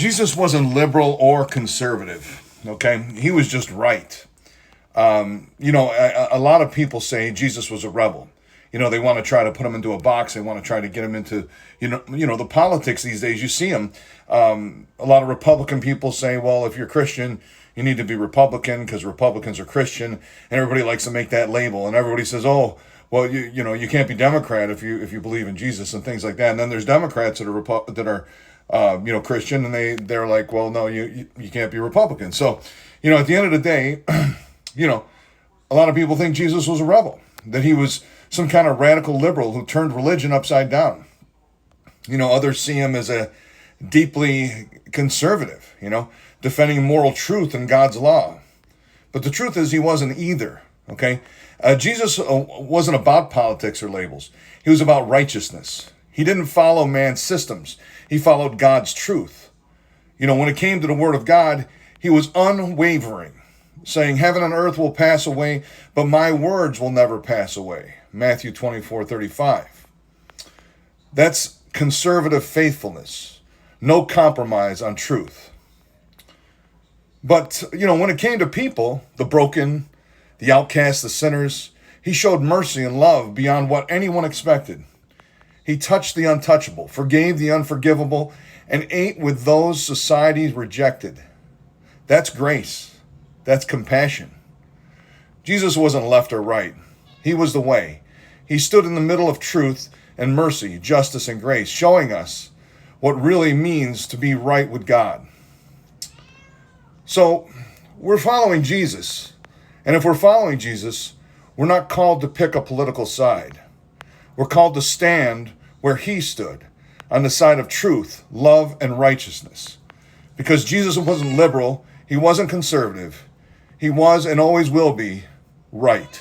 Jesus wasn't liberal or conservative, okay? He was just right. A lot of people say Jesus was a rebel. They want to try to put him into a box. They want to try to get him into, the politics these days. You see him. A lot of Republican people say, well, if you're Christian, you need to be Republican because Republicans are Christian. And everybody likes to make that label. And everybody says, oh, well, you can't be Democrat if you believe in Jesus and things like that. And then there's Democrats that are Christian, and they're like, well, no, you can't be Republican. So, at the end of the day, a lot of people think Jesus was a rebel, that he was some kind of radical liberal who turned religion upside down. Others see him as a deeply conservative, defending moral truth and God's law. But the truth is he wasn't either, okay? Jesus wasn't about politics or labels. He was about righteousness. He didn't follow man's systems. He followed God's truth. When it came to the word of God, he was unwavering, saying, heaven and earth will pass away, but my words will never pass away. Matthew 24:35. That's conservative faithfulness. No compromise on truth. But, when it came to people, the broken, the outcasts, the sinners, he showed mercy and love beyond what anyone expected. He touched the untouchable, forgave the unforgivable, and ate with those society rejected. That's grace. That's compassion. Jesus wasn't left or right. He was the way. He stood in the middle of truth and mercy, justice and grace, showing us what really means to be right with God. So, we're following Jesus. And if we're following Jesus, we're not called to pick a political side. We're called to stand where he stood, on the side of truth, love, and righteousness. Because Jesus wasn't liberal, he wasn't conservative, he was and always will be right.